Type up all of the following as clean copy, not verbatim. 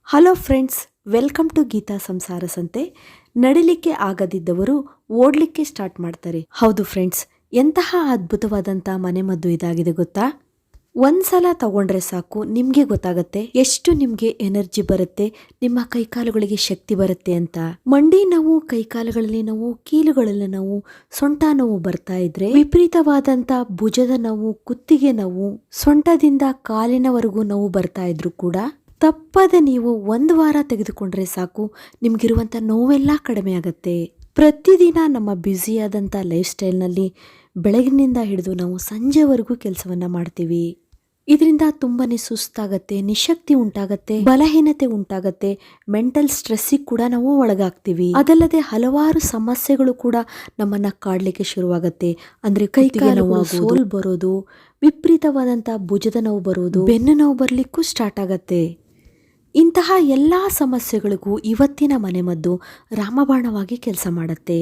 Hello friends, welcome to Geetha Samsara Sante. ನಡಿಲಿಕ್ಕೆ ಆಗದಿದ್ದವರು ಓಡ್ಲಿಕ್ಕೆ start ಮಾಡ್ತಾರೆ. ಹೌದು friends, ಎಂತಹ ಅದ್ಭುತವಾದಂಥ ಮನೆಮದ್ದು ಇದಾಗಿದೆ ಗೊತ್ತಾ? ಒಂದ್ಸಲ ತಗೊಂಡ್ರೆ ಸಾಕು, ನಿಮಗೆ ಗೊತ್ತಾಗತ್ತೆ ಎಷ್ಟು ನಿಮಗೆ ಎನರ್ಜಿ ಬರುತ್ತೆ, ನಿಮ್ಮ ಕೈಕಾಲುಗಳಿಗೆ ಶಕ್ತಿ ಬರುತ್ತೆ ಅಂತ. ಮಂಡಿ ನೋವು, ಕೈಕಾಲುಗಳಲ್ಲಿ ನೋವು, ಕೀಲುಗಳಲ್ಲಿ ನೋವು, ಸೊಂಟ ನೋವು ಬರ್ತಾ ಇದ್ರೆ, ವಿಪರೀತವಾದಂತ ಭುಜದ ನೋವು, ಕುತ್ತಿಗೆ ನೋವು, ಸೊಂಟದಿಂದ ಕಾಲಿನವರೆಗೂ ನೋವು ಬರ್ತಾ ಇದ್ರು ಕೂಡ ತಪ್ಪದೆ ನೀವು 1 ವಾರ ತೆಗೆದುಕೊಂಡ್ರೆ ಸಾಕು, ನಿಮ್ಗಿರುವಂಥ ನೋವೆಲ್ಲ ಕಡಿಮೆ ಆಗತ್ತೆ. ಪ್ರತಿದಿನ ನಮ್ಮ ಬ್ಯುಸಿಯಾದಂಥ ಲೈಫ್ ಸ್ಟೈಲ್ನಲ್ಲಿ ಬೆಳಗಿನಿಂದ ಹಿಡಿದು ನಾವು ಸಂಜೆವರೆಗೂ ಕೆಲಸವನ್ನ ಮಾಡ್ತೀವಿ. ಇದರಿಂದ ತುಂಬಾನೇ ಸುಸ್ತಾಗತ್ತೆ, ನಿಶಕ್ತಿ ಉಂಟಾಗತ್ತೆ, ಬಲಹೀನತೆ ಉಂಟಾಗತ್ತೆ, ಮೆಂಟಲ್ ಸ್ಟ್ರೆಸ್ಸಿಗೆ ಕೂಡ ನಾವು ಒಳಗಾಗ್ತೀವಿ. ಅದಲ್ಲದೆ ಹಲವಾರು ಸಮಸ್ಯೆಗಳು ಕೂಡ ನಮ್ಮನ್ನ ಕಾಡ್ಲಿಕ್ಕೆ ಶುರುವಾಗತ್ತೆ. ಅಂದ್ರೆ ಕೈಗೆ ನೋವು, ಸೋಲ್ ಬರೋದು, ವಿಪರೀತವಾದಂತ ಭುಜದ ನೋವು ಬರೋದು, ಬೆನ್ನು ನೋವು ಬರ್ಲಿಕ್ಕೂ ಸ್ಟಾರ್ಟ್ ಆಗತ್ತೆ. ಇಂತಹ ಎಲ್ಲಾ ಸಮಸ್ಯೆಗಳಿಗೂ ಇವತ್ತಿನ ಮನೆಮದ್ದು ರಾಮಬಾಣವಾಗಿ ಕೆಲಸ ಮಾಡುತ್ತೆ.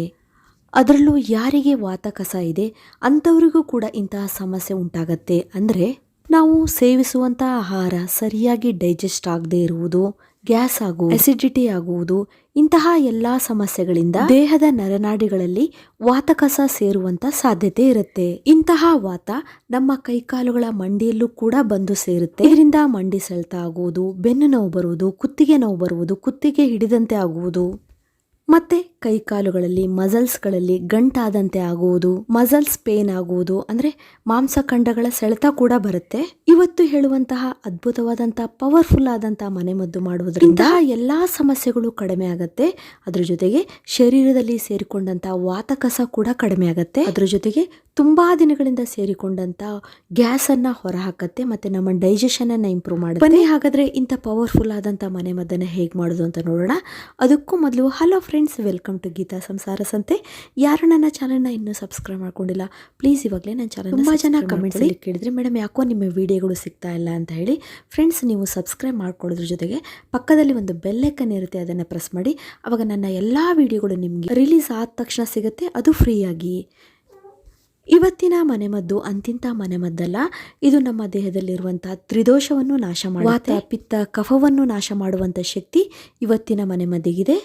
ಅದರಲ್ಲೂ ಯಾರಿಗೆ ವಾತ ಕಸ ಇದೆ ಅಂಥವರಿಗೂ ಕೂಡ ಇಂತಹ ಸಮಸ್ಯೆ ಉಂಟಾಗತ್ತೆ. ಅಂದರೆ ನಾವು ಸೇವಿಸುವಂಥ ಆಹಾರ ಸರಿಯಾಗಿ ಡೈಜೆಸ್ಟ್ ಆಗದೆ ಇರುವುದು, ಗ್ಯಾಸ್ ಆಗುವುದು, ಅಸಿಡಿಟಿ ಆಗುವುದು, ಇಂತಹ ಎಲ್ಲಾ ಸಮಸ್ಯೆಗಳಿಂದ ದೇಹದ ನರನಾಡಿಗಳಲ್ಲಿ ವಾತಕಸ ಸೇರುವಂತ ಸಾಧ್ಯತೆ ಇರುತ್ತೆ. ಇಂತಹ ವಾತ ನಮ್ಮ ಕೈಕಾಲುಗಳ ಮಂಡಿಯಲ್ಲೂ ಕೂಡ ಬಂದು ಸೇರುತ್ತೆ. ಇದರಿಂದ ಮಂಡಿ ಸೆಳೆತ ಆಗುವುದು, ಬೆನ್ನು ನೋವು ಬರುವುದು, ಕುತ್ತಿಗೆ ನೋವು ಬರುವುದು, ಕುತ್ತಿಗೆ ಹಿಡಿದಂತೆ ಆಗುವುದು, ಮತ್ತೆ ಕೈಕಾಲುಗಳಲ್ಲಿ ಮಸಲ್ಸ್ಗಳಲ್ಲಿ ಗಂಟಾದಂತೆ ಆಗುವುದು, ಮಸಲ್ಸ್ ಪೇನ್ ಆಗುವುದು, ಅಂದ್ರೆ ಮಾಂಸಖಂಡಗಳ ಸೆಳೆತ ಕೂಡ ಬರುತ್ತೆ. ಇವತ್ತು ಹೇಳುವಂತಹ ಅದ್ಭುತವಾದಂತಹ ಪವರ್ಫುಲ್ ಆದಂತಹ ಮನೆಮದ್ದು ಮಾಡುವುದರಿಂದ ಎಲ್ಲಾ ಸಮಸ್ಯೆಗಳು ಕಡಿಮೆ ಆಗತ್ತೆ. ಅದ್ರ ಜೊತೆಗೆ ಶರೀರದಲ್ಲಿ ಸೇರಿಕೊಂಡಂತಹ ವಾತಕಸ ಕೂಡ ಕಡಿಮೆ ಆಗತ್ತೆ. ಅದ್ರ ಜೊತೆಗೆ ತುಂಬಾ ದಿನಗಳಿಂದ ಸೇರಿಕೊಂಡಂತ ಗ್ಯಾಸ್ ಅನ್ನ ಹೊರಹಾಕತ್ತೆ, ಮತ್ತೆ ನಮ್ಮ ಡೈಜೆಷನ್ ಅನ್ನ ಇಂಪ್ರೂವ್ ಮಾಡುತ್ತೆ. ಬನ್ನಿ ಹಾಗಾದ್ರೆ ಇಂಥ ಪವರ್ಫುಲ್ ಆದಂತ ಮನೆಮದ್ದನ್ನ ಹೇಗೆ ಮಾಡೋದು ಅಂತ ನೋಡೋಣ. ಅದಕ್ಕೂ ಮೊದಲು hello friends, welcome to Geetha Samsara Sante. ಯಾರು ನನ್ನ ಚಾನಲ್ನ ಇನ್ನೂ ಸಬ್ಸ್ಕ್ರೈಬ್ ಮಾಡ್ಕೊಂಡಿಲ್ಲ, ಪ್ಲೀಸ್ ಇವಾಗಲೇ ನನ್ನ ಚಾನಲ್. ತುಂಬಾ ಜನ ಕಮೆಂಟ್ಸ್ ಅಲ್ಲಿ ಕೇಳಿದ್ರೆ, ಮೇಡಮ್ ಯಾಕೋ ನಿಮ್ಮ ವಿಡಿಯೋಗಳು ಸಿಗ್ತಾ ಇಲ್ಲ ಅಂತ ಹೇಳಿ. ಫ್ರೆಂಡ್ಸ್, ನೀವು ಸಬ್ಸ್ಕ್ರೈಬ್ ಮಾಡ್ಕೊಳ್ಳೋದ್ರ ಜೊತೆಗೆ ಪಕ್ಕದಲ್ಲಿ ಒಂದು ಬೆಲ್ ಐಕಾನ್ ಇರುತ್ತೆ, ಅದನ್ನ ಪ್ರೆಸ್ ಮಾಡಿ. ಅವಾಗ ನನ್ನ ಎಲ್ಲಾ ವಿಡಿಯೋಗಳು ನಿಮ್ಗೆ ರಿಲೀಸ್ ಆದ ತಕ್ಷಣ ಸಿಗುತ್ತೆ, ಅದು ಫ್ರೀ ಆಗಿ. ಇವತ್ತಿನ ಮನೆಮದ್ದು ಅಂತಿಂತ ಮನೆಮದ್ದಲ್ಲ, ಇದು ನಮ್ಮ ದೇಹದಲ್ಲಿರುವಂತಹ ತ್ರಿದೋಷವನ್ನು ನಾಶ ಮಾಡುವ, ವಾತ ಪಿತ್ತ ಕಫವನ್ನು ನಾಶ ಮಾಡುವಂತ ಶಕ್ತಿ ಇವತ್ತಿನ ಮನೆಮದ್ದಿಗಿದೆ.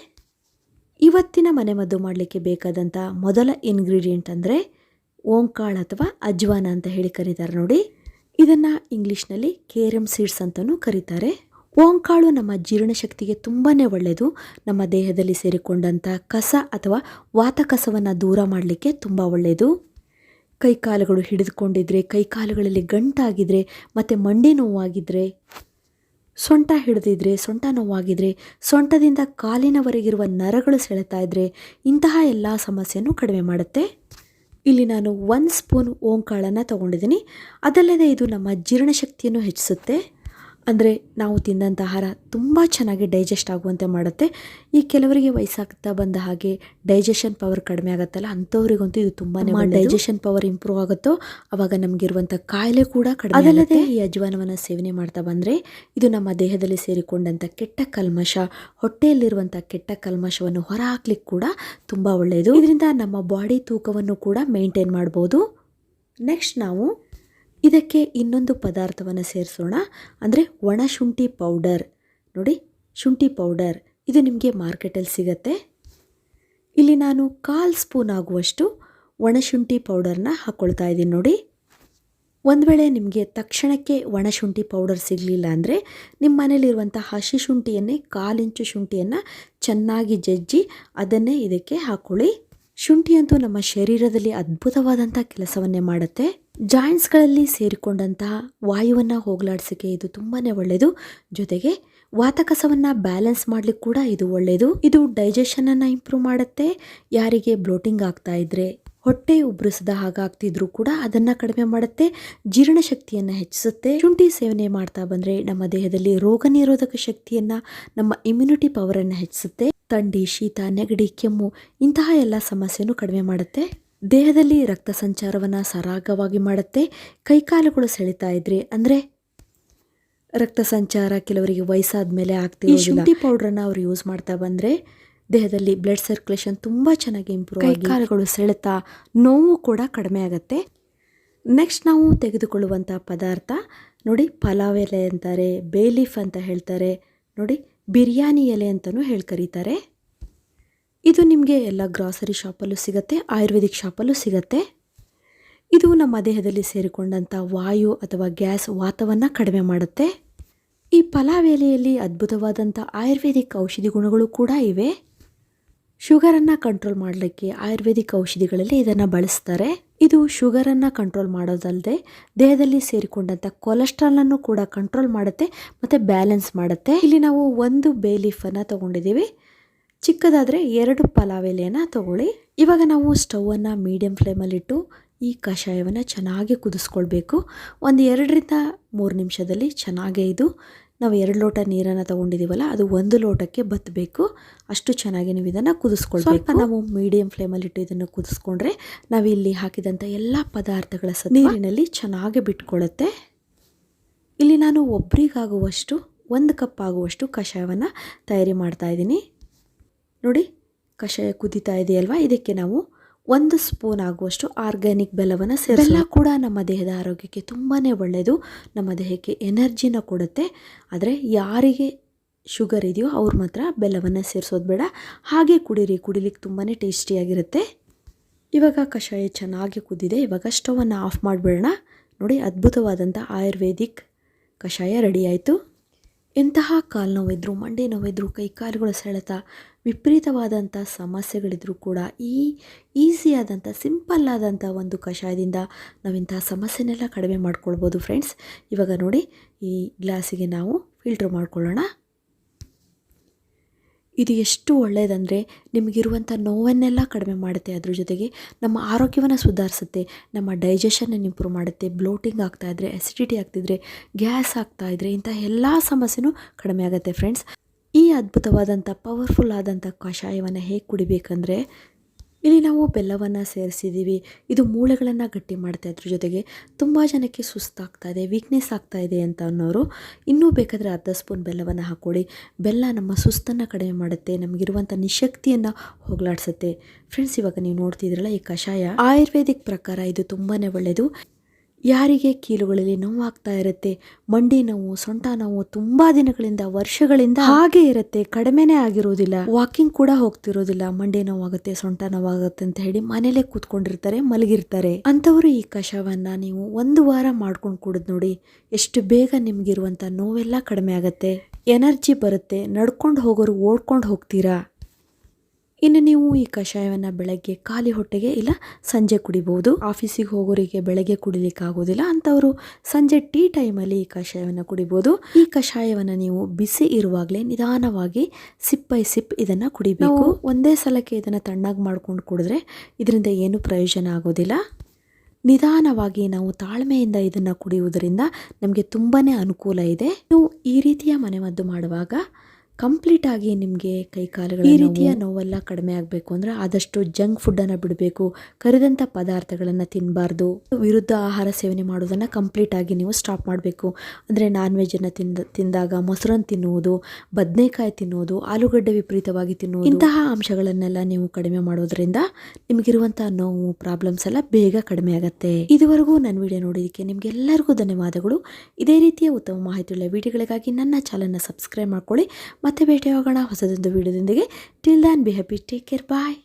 ಇವತ್ತಿನ ಮನೆಮದ್ದು ಮಾಡಲಿಕ್ಕೆ ಬೇಕಾದಂಥ ಮೊದಲ ಇಂಗ್ರೀಡಿಯೆಂಟ್ ಅಂದರೆ ಓಂಕಾಳು ಅಥವಾ ಅಜ್ವಾನ ಅಂತ ಹೇಳಿ ಕರೀತಾರೆ ನೋಡಿ. ಇದನ್ನ ಇಂಗ್ಲಿಷ್ನಲ್ಲಿ ಕೇರಮ್ ಸೀಡ್ಸ್ ಅಂತಲೂ ಕರೀತಾರೆ. ಓಂಕಾಳು ನಮ್ಮ ಜೀರ್ಣಶಕ್ತಿಗೆ ತುಂಬಾನೇ ಒಳ್ಳೆಯದು. ನಮ್ಮ ದೇಹದಲ್ಲಿ ಸೇರಿಕೊಂಡಂಥ ಕಸ ಅಥವಾ ವಾತಕಸವನ್ನು ದೂರ ಮಾಡಲಿಕ್ಕೆ ತುಂಬ ಒಳ್ಳೆಯದು. ಕೈಕಾಲುಗಳು ಹಿಡಿದುಕೊಂಡಿದ್ರೆ, ಕೈಕಾಲುಗಳಲ್ಲಿ ಗಂಟಾಗಿದ್ರೆ, ಮತ್ತು ಮಂಡಿ ನೋವಾಗಿದ್ರೆ, ಸೊಂಟ ಹಿಡಿದಿದ್ರೆ, ಸೊಂಟ ನೋವಾಗಿದ್ರೆ, ಸೊಂಟದಿಂದ ಕಾಲಿನವರೆಗಿರುವ ನರಗಳು ಸೆಳೆತಾ ಇದ್ರೆ, ಇಂತಹ ಎಲ್ಲ ಸಮಸ್ಯೆಯನ್ನು ಕಡಿಮೆ ಮಾಡುತ್ತೆ. ಇಲ್ಲಿ ನಾನು 1 ಸ್ಪೂನ್ ಓಂಕಾಳನ್ನು ತಗೊಂಡಿದ್ದೀನಿ. ಅದಲ್ಲದೆ ಇದು ನಮ್ಮ ಜೀರ್ಣಶಕ್ತಿಯನ್ನು ಹೆಚ್ಚಿಸುತ್ತೆ. ಅಂದರೆ ನಾವು ತಿಂದಂಥ ಆಹಾರ ತುಂಬ ಚೆನ್ನಾಗಿ ಡೈಜೆಸ್ಟ್ ಆಗುವಂತೆ ಮಾಡುತ್ತೆ. ಈ ಕೆಲವರಿಗೆ ವಯಸ್ಸಾಗ್ತಾ ಬಂದ ಹಾಗೆ ಡೈಜೆಷನ್ ಪವರ್ ಕಡಿಮೆ ಆಗುತ್ತಲ್ಲ, ಅಂಥವ್ರಿಗಂತೂ ಇದು ತುಂಬಾ ಡೈಜೆಷನ್ ಪವರ್ ಇಂಪ್ರೂವ್ ಆಗುತ್ತೋ ಆವಾಗ ನಮಗಿರುವಂಥ ಕಾಯಿಲೆ ಕೂಡ ಕಡಿಮೆ. ಅದಲ್ಲದೆ ಈ ಅಜ್ವಾನವನ್ನು ಸೇವನೆ ಮಾಡ್ತಾ ಬಂದರೆ ಇದು ನಮ್ಮ ದೇಹದಲ್ಲಿ ಸೇರಿಕೊಂಡಂಥ ಕೆಟ್ಟ ಕಲ್ಮಶ, ಹೊಟ್ಟೆಯಲ್ಲಿರುವಂಥ ಕೆಟ್ಟ ಕಲ್ಮಶವನ್ನು ಹೊರ ಹಾಕ್ಲಿಕ್ಕೆ ಕೂಡ ತುಂಬ ಒಳ್ಳೆಯದು. ಇದರಿಂದ ನಮ್ಮ ಬಾಡಿ ತೂಕವನ್ನು ಕೂಡ ಮೇಂಟೈನ್ ಮಾಡ್ಬೋದು. ನೆಕ್ಸ್ಟ್ ನಾವು ಇದಕ್ಕೆ ಇನ್ನೊಂದು ಪದಾರ್ಥವನ್ನು ಸೇರಿಸೋಣ, ಅಂದರೆ ಒಣ ಶುಂಠಿ ಪೌಡರ್. ನೋಡಿ, ಶುಂಠಿ ಪೌಡರ್ ಇದು ನಿಮಗೆ ಮಾರ್ಕೆಟಲ್ಲಿ ಸಿಗತ್ತೆ. ಇಲ್ಲಿ ನಾನು 1/4 ಸ್ಪೂನ್ ಆಗುವಷ್ಟು ಒಣ ಶುಂಠಿ ಪೌಡರ್ನ ಹಾಕ್ಕೊಳ್ತಾ ಇದ್ದೀನಿ ನೋಡಿ. ಒಂದು ವೇಳೆ ನಿಮಗೆ ತಕ್ಷಣಕ್ಕೆ ಒಣ ಶುಂಠಿ ಪೌಡರ್ ಸಿಗಲಿಲ್ಲ ಅಂದರೆ ನಿಮ್ಮ ಮನೇಲಿರುವಂಥ ಹಸಿ ಶುಂಠಿಯನ್ನೇ 1/4 ಇಂಚು ಶುಂಠಿಯನ್ನು ಚೆನ್ನಾಗಿ ಜಜ್ಜಿ ಅದನ್ನೇ ಇದಕ್ಕೆ ಹಾಕ್ಕೊಳ್ಳಿ. ಶುಂಠಿ ಅಂತೂ ನಮ್ಮ ಶರೀರದಲ್ಲಿ ಅದ್ಭುತವಾದಂಥ ಕೆಲಸವನ್ನೇ ಮಾಡುತ್ತೆ. ಜಾಯಿಂಟ್ಸ್ಗಳಲ್ಲಿ ಸೇರಿಕೊಂಡಂತಹ ವಾಯುವನ್ನು ಹೋಗಲಾಡಿಸೋಕ್ಕೆ ಇದು ತುಂಬಾ ಒಳ್ಳೆಯದು. ಜೊತೆಗೆ ವಾತಕಸವನ್ನು ಬ್ಯಾಲೆನ್ಸ್ ಮಾಡಲಿಕ್ಕೆ ಕೂಡ ಇದು ಒಳ್ಳೆಯದು. ಇದು ಡೈಜೆಷನನ್ನು ಇಂಪ್ರೂವ್ ಮಾಡುತ್ತೆ. ಯಾರಿಗೆ ಬ್ಲೋಟಿಂಗ್ ಆಗ್ತಾ ಇದ್ರೆ, ಹೊಟ್ಟೆ ಉಬ್ಬರಿಸದ ಹಾಗಾಗ್ತಿದ್ರು ಕೂಡ ಅದನ್ನು ಕಡಿಮೆ ಮಾಡುತ್ತೆ. ಜೀರ್ಣಶಕ್ತಿಯನ್ನು ಹೆಚ್ಚಿಸುತ್ತೆ. ಶುಂಠಿ ಸೇವನೆ ಮಾಡ್ತಾ ಬಂದರೆ ನಮ್ಮ ದೇಹದಲ್ಲಿ ರೋಗ ನಿರೋಧಕ ಶಕ್ತಿಯನ್ನು, ನಮ್ಮ ಇಮ್ಯುನಿಟಿ ಪವರನ್ನು ಹೆಚ್ಚಿಸುತ್ತೆ. ಥಂಡಿ, ಶೀತ, ನೆಗಡಿ, ಕೆಮ್ಮು ಇಂತಹ ಎಲ್ಲ ಸಮಸ್ಯೆನೂ ಕಡಿಮೆ ಮಾಡುತ್ತೆ. ದೇಹದಲ್ಲಿ ರಕ್ತ ಸಂಚಾರವನ್ನು ಸರಾಗವಾಗಿ ಮಾಡುತ್ತೆ. ಕೈಕಾಲುಗಳು ಸೆಳಿತಾ ಇದ್ರೆ, ಅಂದರೆ ರಕ್ತ ಸಂಚಾರ ಕೆಲವರಿಗೆ ವಯಸ್ಸಾದ ಮೇಲೆ ಆಗ್ತಿರೋದಿಲ್ಲ, ಈ ಶುಂಠಿ ಪೌಡ್ರನ್ನ ಅವ್ರು ಯೂಸ್ ಮಾಡ್ತಾ ಬಂದರೆ ದೇಹದಲ್ಲಿ ಬ್ಲಡ್ ಸರ್ಕ್ಯುಲೇಷನ್ ತುಂಬ ಚೆನ್ನಾಗಿ ಇಂಪ್ರೂವ್ ಆಗಿ ಕೈಕಾಲುಗಳು ಸೆಳೆತ, ನೋವು ಕೂಡ ಕಡಿಮೆ ಆಗುತ್ತೆ. ನೆಕ್ಸ್ಟ್ ನಾವು ತೆಗೆದುಕೊಳ್ಳುವಂಥ ಪದಾರ್ಥ ನೋಡಿ, ಪಲಾವ್ ಎಲೆ ಅಂತಾರೆ, ಬೇ ಲೀಫ್ ಅಂತ ಹೇಳ್ತಾರೆ ನೋಡಿ. ಬಿರಿಯಾನಿ ಎಲೆ ಅಂತಲೂ ಹೇಳಿ ಕರೀತಾರೆ. ಇದು ನಿಮಗೆ ಎಲ್ಲ ಗ್ರಾಸರಿ ಶಾಪಲ್ಲೂ ಸಿಗುತ್ತೆ, ಆಯುರ್ವೇದಿಕ್ ಶಾಪಲ್ಲೂ ಸಿಗುತ್ತೆ. ಇದು ನಮ್ಮ ದೇಹದಲ್ಲಿ ಸೇರಿಕೊಂಡಂಥ ವಾಯು ಅಥವಾ ಗ್ಯಾಸ್ ವಾತವನ್ನು ಕಡಿಮೆ ಮಾಡುತ್ತೆ. ಈ ಪಲಾವ್ ಎಲೆಯಲ್ಲಿ ಅದ್ಭುತವಾದಂಥ ಆಯುರ್ವೇದಿಕ್ ಔಷಧಿ ಗುಣಗಳು ಕೂಡ ಇವೆ. ಶುಗರನ್ನು ಕಂಟ್ರೋಲ್ ಮಾಡಲಿಕ್ಕೆ ಆಯುರ್ವೇದಿಕ್ ಔಷಧಿಗಳಲ್ಲಿ ಇದನ್ನು ಬಳಸ್ತಾರೆ. ಇದು ಶುಗರನ್ನು ಕಂಟ್ರೋಲ್ ಮಾಡೋದಲ್ಲದೆ ದೇಹದಲ್ಲಿ ಸೇರಿಕೊಂಡಂಥ ಕೊಲೆಸ್ಟ್ರಾಲನ್ನು ಕೂಡ ಕಂಟ್ರೋಲ್ ಮಾಡುತ್ತೆ ಮತ್ತು ಬ್ಯಾಲೆನ್ಸ್ ಮಾಡುತ್ತೆ. ಇಲ್ಲಿ ನಾವು ಒಂದು ಬೇ ಲೀಫನ್ನು ತೊಗೊಂಡಿದ್ದೀವಿ. ಚಿಕ್ಕದಾದರೆ 2 ಪಲಾವ್ ಎಲೆಯನ್ನು ತಗೊಳ್ಳಿ. ಇವಾಗ ನಾವು ಸ್ಟವನ್ನು ಮೀಡಿಯಮ್ ಫ್ಲೇಮಲ್ಲಿಟ್ಟು ಈ ಕಷಾಯವನ್ನು ಚೆನ್ನಾಗಿ ಕುದಿಸ್ಕೊಳ್ಬೇಕು. ಒಂದು 2ರಿಂದ 3 ನಿಮಿಷದಲ್ಲಿ ಚೆನ್ನಾಗೇ ಇದು ನಾವು 2 ಲೋಟ ನೀರನ್ನು ತೊಗೊಂಡಿದ್ದೀವಲ್ಲ ಅದು 1 ಲೋಟಕ್ಕೆ ಬತ್ತಬೇಕು. ಅಷ್ಟು ಚೆನ್ನಾಗಿ ನೀವು ಇದನ್ನು ಕುದಿಸ್ಕೊಳ್ಬೇಕು. ನಾವು ಮೀಡಿಯಮ್ ಫ್ಲೇಮಲ್ಲಿಟ್ಟು ಇದನ್ನು ಕುದಿಸ್ಕೊಂಡ್ರೆ ನಾವು ಇಲ್ಲಿ ಹಾಕಿದಂಥ ಎಲ್ಲ ಪದಾರ್ಥಗಳ ನೀರಿನಲ್ಲಿ ಚೆನ್ನಾಗಿ ಬಿಟ್ಕೊಳ್ಳುತ್ತೆ. ಇಲ್ಲಿ ನಾನು ಒಬ್ಬರಿಗಾಗುವಷ್ಟು 1 ಕಪ್ ಆಗುವಷ್ಟು ಕಷಾಯವನ್ನು ತಯಾರಿ ಮಾಡ್ತಾಯಿದ್ದೀನಿ. ನೋಡಿ, ಕಷಾಯ ಕುದೀತಾ ಇದೆಯಲ್ವಾ, ಇದಕ್ಕೆ ನಾವು 1 ಸ್ಪೂನ್ ಆಗುವಷ್ಟು ಆರ್ಗ್ಯಾನಿಕ್ ಬೆಲ್ಲವನ್ನು ಬೆಲ್ಲ ಕೂಡ ನಮ್ಮ ದೇಹದ ಆರೋಗ್ಯಕ್ಕೆ ತುಂಬಾ ಒಳ್ಳೆಯದು. ನಮ್ಮ ದೇಹಕ್ಕೆ ಎನರ್ಜಿನ ಕೊಡುತ್ತೆ. ಆದರೆ ಯಾರಿಗೆ ಶುಗರ್ ಇದೆಯೋ ಅವ್ರು ಮಾತ್ರ ಬೆಲ್ಲವನ್ನು ಸೇರಿಸೋದು ಬೇಡ. ಹಾಗೆ ಕುಡಿಲಿಕ್ಕೆ ತುಂಬಾ ಟೇಸ್ಟಿಯಾಗಿರುತ್ತೆ. ಇವಾಗ ಕಷಾಯ ಚೆನ್ನಾಗಿ ಕುದಿದೆ. ಇವಾಗ ಸ್ಟವನ್ನು ಆಫ್ ಮಾಡಿಬಿಡೋಣ. ನೋಡಿ, ಅದ್ಭುತವಾದಂಥ ಆಯುರ್ವೇದಿಕ್ ಕಷಾಯ ರೆಡಿ ಆಯಿತು. ಎಂತಹ ಕಾಲು ನೋವಿದ್ರು, ಮಂಡಿ ನೋವಿದ್ರು, ಕೈಕಾಲುಗಳ ಸೆಳೆತ, ವಿಪರೀತವಾದಂಥ ಸಮಸ್ಯೆಗಳಿದ್ರೂ ಕೂಡ ಈ ಈಸಿಯಾದಂಥ ಸಿಂಪಲ್ ಆದಂಥ ಒಂದು ಕಷಾಯದಿಂದ ನಾವಿಂತಹ ಸಮಸ್ಯೆನೆಲ್ಲ ಕಡಿಮೆ ಮಾಡ್ಕೊಳ್ಬೋದು ಫ್ರೆಂಡ್ಸ್. ಇವಾಗ ನೋಡಿ, ಈ ಗ್ಲಾಸಿಗೆ ನಾವು ಫಿಲ್ಟ್ರ್ ಮಾಡ್ಕೊಳ್ಳೋಣ. ಇದು ಎಷ್ಟು ಒಳ್ಳೆಯದಂದರೆ ನಿಮಗಿರುವಂಥ ನೋವನ್ನೆಲ್ಲ ಕಡಿಮೆ ಮಾಡುತ್ತೆ. ಅದ್ರ ಜೊತೆಗೆ ನಮ್ಮ ಆರೋಗ್ಯವನ್ನು ಸುಧಾರಿಸುತ್ತೆ, ನಮ್ಮ ಡೈಜೆಷನನ್ನು ಇಂಪ್ರೂವ್ ಮಾಡುತ್ತೆ. ಬ್ಲೋಟಿಂಗ್ ಆಗ್ತಾಯಿದ್ರೆ, ಅಸಿಡಿಟಿ ಆಗ್ತಿದ್ರೆ, ಗ್ಯಾಸ್ ಆಗ್ತಾಯಿದ್ರೆ ಇಂಥ ಎಲ್ಲ ಸಮಸ್ಯೆನೂ ಕಡಿಮೆ ಆಗುತ್ತೆ ಫ್ರೆಂಡ್ಸ್. ಈ ಅದ್ಭುತವಾದಂಥ ಪವರ್ಫುಲ್ ಆದಂಥ ಕಷಾಯವನ್ನು ಹೇಗೆ ಕುಡಿಬೇಕಂದ್ರೆ, ಇಲ್ಲಿ ನಾವು ಬೆಲ್ಲವನ್ನು ಸೇರಿಸಿದ್ದೀವಿ. ಇದು ಮೂಳೆಗಳನ್ನು ಗಟ್ಟಿ ಮಾಡುತ್ತೆ. ಅದ್ರ ಜೊತೆಗೆ ತುಂಬ ಜನಕ್ಕೆ ಸುಸ್ತಾಗ್ತಾಯಿದೆ, ವೀಕ್ನೆಸ್ ಆಗ್ತಾಯಿದೆ ಅಂತ ಅನ್ನೋರು ಇನ್ನೂ ಬೇಕಾದರೆ 1/2 ಸ್ಪೂನ್ ಬೆಲ್ಲವನ್ನು ಹಾಕ್ಕೊಳ್ಳಿ. ಬೆಲ್ಲ ನಮ್ಮ ಸುಸ್ತನ್ನು ಕಡಿಮೆ ಮಾಡುತ್ತೆ, ನಮಗಿರುವಂಥ ನಿಶಕ್ತಿಯನ್ನು ಹೋಗಲಾಡಿಸುತ್ತೆ. ಫ್ರೆಂಡ್ಸ್, ಇವಾಗ ನೀವು ನೋಡ್ತಿದ್ರಲ್ಲ, ಈ ಕಷಾಯ ಆಯುರ್ವೇದಿಕ್ ಪ್ರಕಾರ ಇದು ತುಂಬಾ ಒಳ್ಳೆಯದು. ಯಾರಿಗೆ ಕೀಲುಗಳಲ್ಲಿ ನೋವಾಗ್ತಾ ಇರುತ್ತೆ, ಮಂಡಿ ನೋವು, ಸೊಂಟ ನೋವು ತುಂಬ ದಿನಗಳಿಂದ, ವರ್ಷಗಳಿಂದ ಹಾಗೆ ಇರುತ್ತೆ, ಕಡಿಮೆನೇ ಆಗಿರೋದಿಲ್ಲ, ವಾಕಿಂಗ್ ಕೂಡ ಹೋಗ್ತಿರೋದಿಲ್ಲ, ಮಂಡಿ ನೋವಾಗುತ್ತೆ, ಸೊಂಟ ನೋವಾಗುತ್ತೆ ಅಂತ ಹೇಳಿ ಮನೇಲೆ ಕೂತ್ಕೊಂಡಿರ್ತಾರೆ, ಮಲಗಿರ್ತಾರೆ. ಅಂಥವರು ಈ ಕಷಾಯವನ್ನು ನೀವು 1 ವಾರ ಮಾಡ್ಕೊಂಡು ಕುಡಿದು ನೋಡಿ, ಎಷ್ಟು ಬೇಗ ನಿಮಗಿರುವಂಥ ನೋವೆಲ್ಲ ಕಡಿಮೆ ಆಗುತ್ತೆ, ಎನರ್ಜಿ ಬರುತ್ತೆ, ನಡ್ಕೊಂಡು ಹೋಗೋರು ಓಡ್ಕೊಂಡು ಹೋಗ್ತೀರಾ. ಇನ್ನು ನೀವು ಈ ಕಷಾಯವನ್ನು ಬೆಳಗ್ಗೆ ಖಾಲಿ ಹೊಟ್ಟೆಗೆ ಇಲ್ಲ ಸಂಜೆ ಕುಡಿಬೋದು. ಆಫೀಸಿಗೆ ಹೋಗೋರಿಗೆ ಬೆಳಗ್ಗೆ ಕುಡಿಲಿಕ್ಕೆ ಆಗೋದಿಲ್ಲ ಅಂಥವರು ಸಂಜೆ ಟೀ ಟೈಮಲ್ಲಿ ಈ ಕಷಾಯವನ್ನು ಕುಡಿಬೋದು. ಈ ಕಷಾಯವನ್ನು ನೀವು ಬಿಸಿ ಇರುವಾಗಲೇ ನಿಧಾನವಾಗಿ ಸಿಪ್ ಬೈ ಸಿಪ್ ಇದನ್ನು ಕುಡಿಬೇಕು. ಒಂದೇ ಸಲಕ್ಕೆ ಇದನ್ನು ತಣ್ಣಗೆ ಮಾಡ್ಕೊಂಡು ಕುಡಿದ್ರೆ ಇದರಿಂದ ಏನು ಪ್ರಯೋಜನ ಆಗೋದಿಲ್ಲ. ನಿಧಾನವಾಗಿ ನಾವು ತಾಳ್ಮೆಯಿಂದ ಇದನ್ನು ಕುಡಿಯುವುದರಿಂದ ನಮಗೆ ತುಂಬಾ ಅನುಕೂಲ ಇದೆ. ನೀವು ಈ ರೀತಿಯ ಮನೆಮದ್ದು ಮಾಡುವಾಗ ಕಂಪ್ಲೀಟಾಗಿ ನಿಮಗೆ ಕೈಕಾಲುಗಳ ಈ ರೀತಿಯ ನೋವೆಲ್ಲ ಕಡಿಮೆ ಆಗಬೇಕು ಅಂದರೆ ಆದಷ್ಟು ಜಂಕ್ ಫುಡ್ಡನ್ನು ಬಿಡಬೇಕು, ಕರಿದಂಥ ಪದಾರ್ಥಗಳನ್ನು ತಿನ್ನಬಾರ್ದು, ವಿರುದ್ಧ ಆಹಾರ ಸೇವನೆ ಮಾಡೋದನ್ನು ಕಂಪ್ಲೀಟಾಗಿ ನೀವು ಸ್ಟಾಪ್ ಮಾಡಬೇಕು. ಅಂದರೆ ನಾನ್ ವೆಜ್ಜನ್ನು ತಿಂದಾಗ ಮೊಸರನ್ನು ತಿನ್ನುವುದು, ಬದನೆಕಾಯಿ ತಿನ್ನುವುದು, ಆಲೂಗಡ್ಡೆ ವಿಪರೀತವಾಗಿ ತಿನ್ನುವುದು, ಇಂತಹ ಅಂಶಗಳನ್ನೆಲ್ಲ ನೀವು ಕಡಿಮೆ ಮಾಡೋದ್ರಿಂದ ನಿಮಗಿರುವಂಥ ನೋವು ಪ್ರಾಬ್ಲಮ್ಸ್ ಎಲ್ಲ ಬೇಗ ಕಡಿಮೆ ಆಗುತ್ತೆ. ಇದುವರೆಗೂ ನನ್ನ ವಿಡಿಯೋ ನೋಡೋದಕ್ಕೆ ನಿಮಗೆಲ್ಲರಿಗೂ ಧನ್ಯವಾದಗಳು. ಇದೇ ರೀತಿಯ ಉತ್ತಮ ಮಾಹಿತಿಯುಳ್ಳ ವಿಡಿಯೋಗಳಿಗಾಗಿ ನನ್ನ ಚಾನಲ್ನ ಸಬ್ಸ್ಕ್ರೈಬ್ ಮಾಡ್ಕೊಳ್ಳಿ. ಮತ್ತೆ ಭೇಟಿಯಾಗೋಣ ಹೊಸದೊಂದು ವಿಡಿಯೋದೊಂದಿಗೆ. Till then be happy, take care, bye.